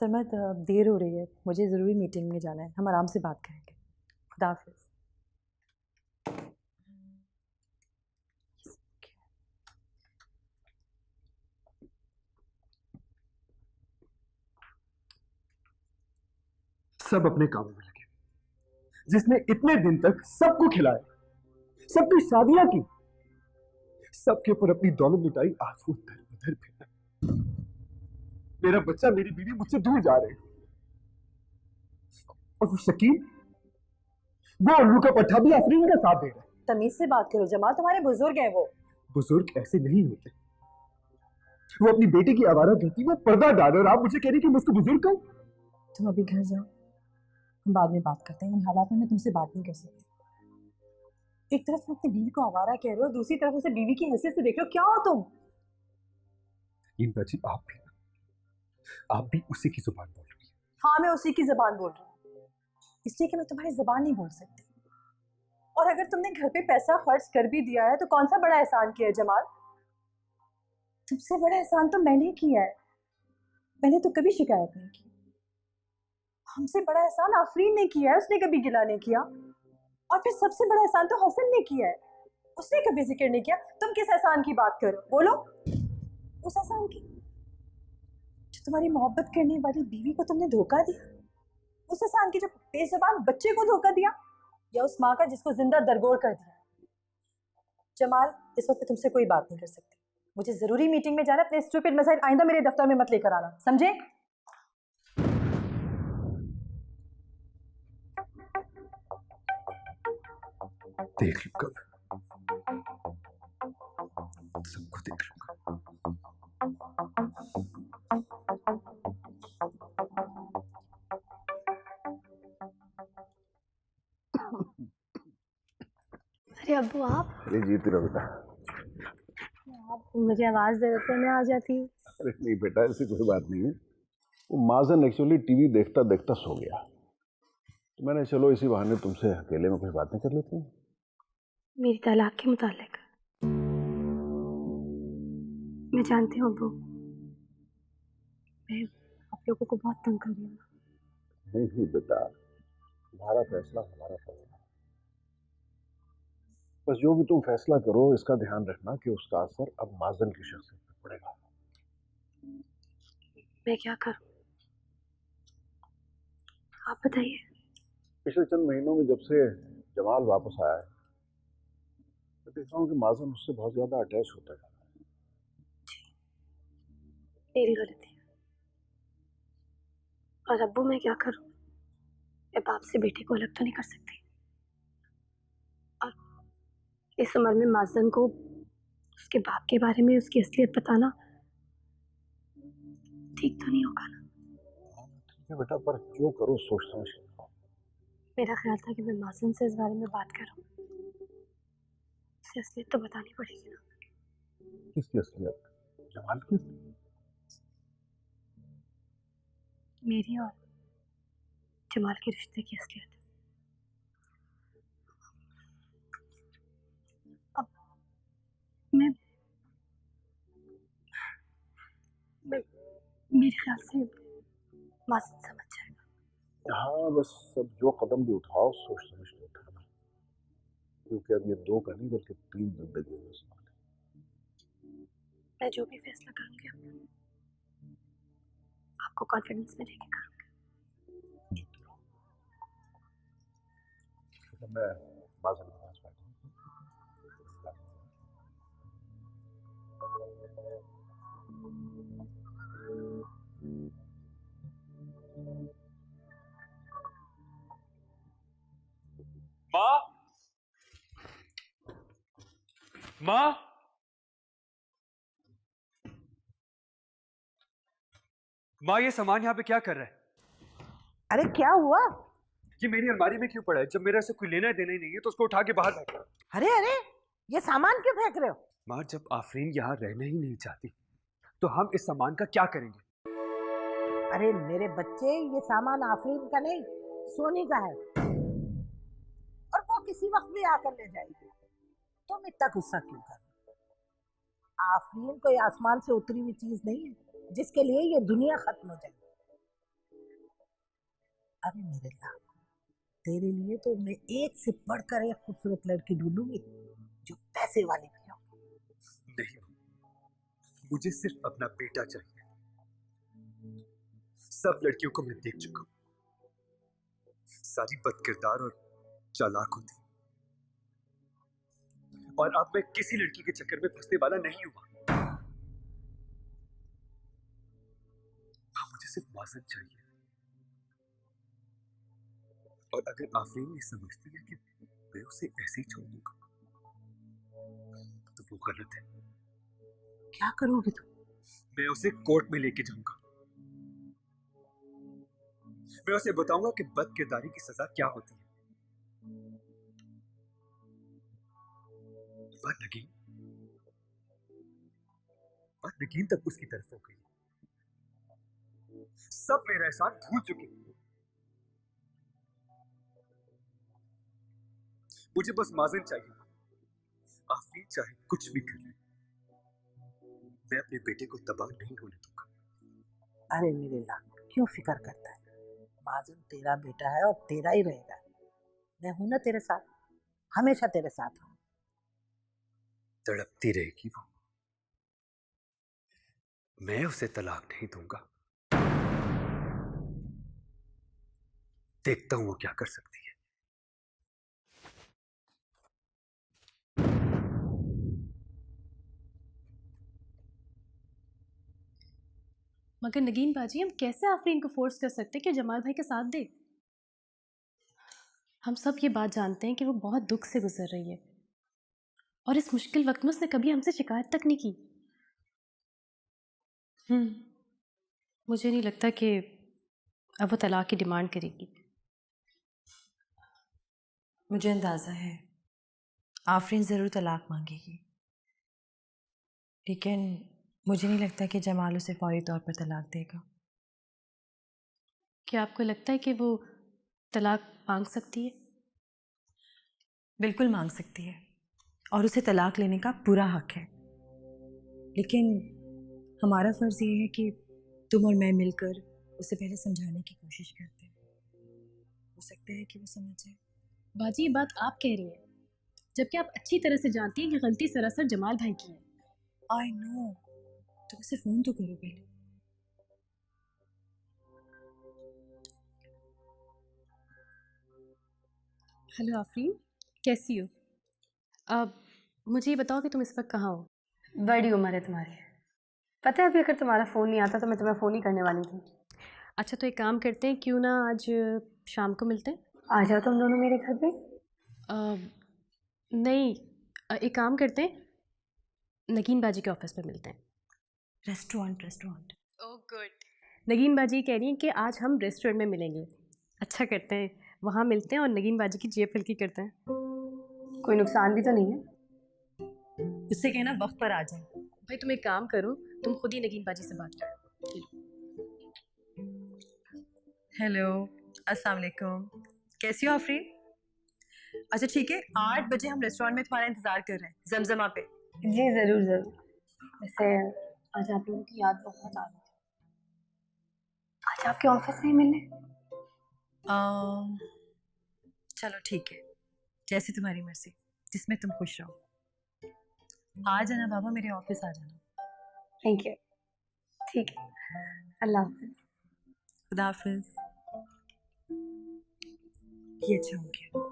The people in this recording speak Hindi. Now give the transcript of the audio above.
सरमद देर हो रही है, मुझे ज़रूरी मीटिंग में जाना है। हम आराम से बात करेंगे। खुदा हाफिज़। सब अपने कामों में लगे। जिसने इतने दिन तक सबको खिलाया, सबकी शादियां की, सबके ऊपर अपनी दौलत लुटाई, आज वो दर बदर फिर मेरा बच्चा, मेरी बीवी मुझसे दूर जा रहे हैं। और वो शकील, वो उल्लू का पट्टा भी आफरीन का साथ दे रहा है। तमीज से बात करो जमाल, तुम्हारे बुजुर्ग हैं वो। बुजुर्ग ऐसे नहीं होते। वो अपनी बेटी की आवारागर्दी में पर्दा डाले और आप मुझे कह रही कि मैं उसको बुजुर्ग कहूं? तुम अभी घर जाओ, हम बाद में बात करते हैं। इन हालात में मैं तुमसे बात नहीं कर सकती। एक तरफ तुम अपनी बीवी को आवारा कह रहे हो, दूसरी तरफ उसे बीवी की हैसियत से देख रहे हो। क्या हो तुम? इंदा जी, आप भी उसी की जुबान बोल रही हैं। हाँ, मैं उसी की जबान बोल रही हूँ, इसलिए कि मैं तुम्हारी जबान नहीं बोल सकती। और अगर तुमने घर पे पैसा खर्च कर भी दिया है तो कौन सा बड़ा एहसान किया है जमाल? तुमसे बड़ा एहसान तो मैंने किया है। मैंने तो कभी शिकायत नहीं की। हमसे बड़ा एहसान आफरीन ने किया है, उसने कभी गिला नहीं किया। और फिर सबसे बड़ा एहसान तो हसन ने किया है, उसने कभी जिक्र नहीं किया। तुम किस एहसान की बात करो, बोलो। उस एहसान की जो तुम्हारी मोहब्बत करने वाली बीवी को तुमने धोखा दिया, उस एहसान की जो बेजुबान बच्चे को धोखा दिया, या उस माँ का जिसको जिंदा दरगोर कर दिया। जमाल, इस वक्त तुमसे कोई बात नहीं कर सकती। मुझे जरूरी मीटिंग में जाना। अपने स्टूपिड मसाइल आइंदा मेरे दफ्तर में मत लेकर आना, समझे? देख लूंगा, सबको देख लूंगा। अरे अब्बू आप? अरे जीती रहो बेटा। आप मुझे आवाज दे देते मैं आ जाती। अरे नहीं बेटा, ऐसी कोई बात नहीं है। वो माजन एक्चुअली टीवी देखता देखता सो गया, तो मैंने चलो इसी बहाने तुमसे अकेले में कुछ बातें कर लेते हैं। मेरी तलाक के मुतालिक। मैं जानती हूँ अब्बू, मैं आप लोगों को बहुत तंग कर रही हूँ। नहीं बेटा, तुम्हारा फैसला हमारा फैसला है। बस जो भी तुम फैसला करो, इसका ध्यान रखना कि उसका असर अब माजन की शख्सियत पर पड़ेगा। मैं क्या करूँ, आप बताइए। पिछले चंद महीनों में जब से जमाल वापस आया है, मैं देख रहा हूँ कि माजन उससे बहुत ज्यादा अटैच होता है। मेरी गलती है। और अब्बू मैं क्या करूँ, मैं बाप से बेटे को अलग तो नहीं कर सकती। और इस उम्र में माजन को उसके बाप के बारे में उसकी असलियत बताना ठीक तो नहीं होगा ना। ठीक है बेटा, पर जो करो सोच समझ के करो। मेरा ख्याल था कि मैं माजन से इस बारे में बात करूँ, उसे असलियत तो बतानी पड़ेगी ना। किसकी असलियत? जमाल की? मेरी और जमाल के रिश्ते की असलियत। अब मैं मेरे ख्याल से मासूम समझ जाएगा। हाँ, बस अब जो कदम भी उठाओ सोच समझ के उठाना, क्योंकि अब ये दो का नहीं बल्कि 3 जिंदगी है इस मामले में। मैं जो भी फैसला करूंगी आपको कॉन्फिडेंस में लेके करूंगी। तो मैं माजन के पास बैठा माँ, माँ, माँ, ये सामान यहाँ पे क्या कर रहा है? अरे क्या हुआ? ये मेरी अलमारी में क्यों पड़ा है? जब मेरा से कोई लेना देना ही नहीं है तो उसको उठा के बाहर फेंक। अरे अरे, ये सामान क्यों फेंक रहे हो? माँ, जब आफरीन यहाँ रहना ही नहीं चाहती तो हम इस सामान का क्या करेंगे? अरे मेरे बच्चे, ये सामान आफरीन का नहीं, सोनी का है, और वो किसी वक्त भी आकर ले जाएगी। तुम इतना गुस्सा क्यों कर रहे हो? आफरीन कोई आसमान से उतरी हुई चीज नहीं है जिसके लिए ये दुनिया खत्म हो जाएगी। अरे मेरे लाल, तेरे लिए तो मैं एक से बढ़कर एक खूबसूरत लड़की ढूंढूंगी जो पैसे वाली भी हो। नहीं, मुझे सिर्फ अपना बेटा चाहिए। सब लड़कियों को मैं देख चुका हूं, सारी बदकिरदार और चालाक होती, और अब मैं किसी लड़की के चक्कर में फंसने वाला नहीं हुआ। अब मुझे सिर्फ माज़न चाहिए, और अगर आफरीन ये समझती है कि मैं उसे ऐसे ही छोड़ दूंगा तो वो गलत है। क्या करोगे तुम? मैं उसे कोर्ट में लेके जाऊंगा। मैं उसे बताऊंगा कि बदकिरदारी की सजा क्या होती है। पर नगीन तक उसकी तरफ हो गई। सब मेरा एहसान भूल चुके हैं। मुझे बस माज़न चाहिए। आफरीन चाहे कुछ भी कर ले, मैं अपने बेटे को तबाह नहीं होने दूंगा। अरे मेरे लाल, क्यों फिक्र करता है? माज़न तेरा बेटा है और तेरा ही रहेगा। मैं हूं ना तेरे साथ, हमेशा तेरे साथ हूं। तड़पती रहेगी वो, मैं उसे तलाक नहीं दूंगा। देखता हूं वो क्या कर सकती है। मगर नगीन बाजी, हम कैसे आफरीन को फोर्स कर सकते हैं कि जमाल भाई का साथ दे? हम सब ये बात जानते हैं कि वो बहुत दुख से गुजर रही है, और इस मुश्किल वक्त में उसने कभी हमसे शिकायत तक नहीं की। मुझे नहीं लगता कि अब वो तलाक की डिमांड करेगी। मुझे अंदाज़ा है आफरीन ज़रूर तलाक मांगेगी, लेकिन मुझे नहीं लगता कि जमाल उसे फौरी तौर पर तलाक देगा। क्या आपको लगता है कि वो तलाक मांग सकती है? बिल्कुल मांग सकती है, और उसे तलाक लेने का पूरा हक है, लेकिन हमारा फ़र्ज़ ये है कि तुम और मैं मिलकर उसे पहले समझाने की कोशिश करते हैं। हो सकता है कि वो समझ जाए। बाजी, ये बात आप कह रही हैं, जबकि आप अच्छी तरह से जानती हैं कि गलती सरासर जमाल भाई की है। आई नो, तुम उसे फ़ोन तो करो पहले। हेलो आफरीन, कैसी हो? अब मुझे ये बताओ कि तुम इस वक्त कहाँ हो? बड़ी उम्र है तुम्हारी, पता है अभी अगर तुम्हारा फ़ोन नहीं आता तो मैं तुम्हें फ़ोन ही करने वाली थी। अच्छा, तो एक काम करते हैं, क्यों ना आज शाम को मिलते हैं? आ जाओ तुम दोनों मेरे घर पे। नहीं, एक काम करते हैं, नगीन बाजी के ऑफिस पे मिलते हैं। रेस्टोरेंट। Oh good. नगीन बाजी कह रही हैं कि आज हम रेस्टोरेंट में मिलेंगे। अच्छा करते हैं, वहाँ मिलते हैं और नगीन बाजी की जेब हल्की करते हैं। कोई नुकसान भी तो नहीं है? उससे कहना वक्त पर आ जाए। भाई तुम एक काम करो, तुम खुद ही नगीन बाजी से बात करो। हेलो, अस्सलाम वालेकुम। कैसी हो आफरीन? अच्छा ठीक है, 8 बजे हम रेस्टोरेंट में तुम्हारा इंतजार कर रहे हैं, जमजमा पे। जी ज़रूर ज़रूर। वैसे आज आप लोगों की याद बहुत आ रही थी, आज आपके ऑफिस में ही मिलने। चलो ठीक है, जैसी तुम्हारी मर्जी, जिसमें तुम खुश रहो। आ जाना बाबा, मेरे ऑफिस आ जाना। Thank you. ठीक है, अल्लाह हाफिज़। खुदा हाफिज। ये अच्छा हो गया।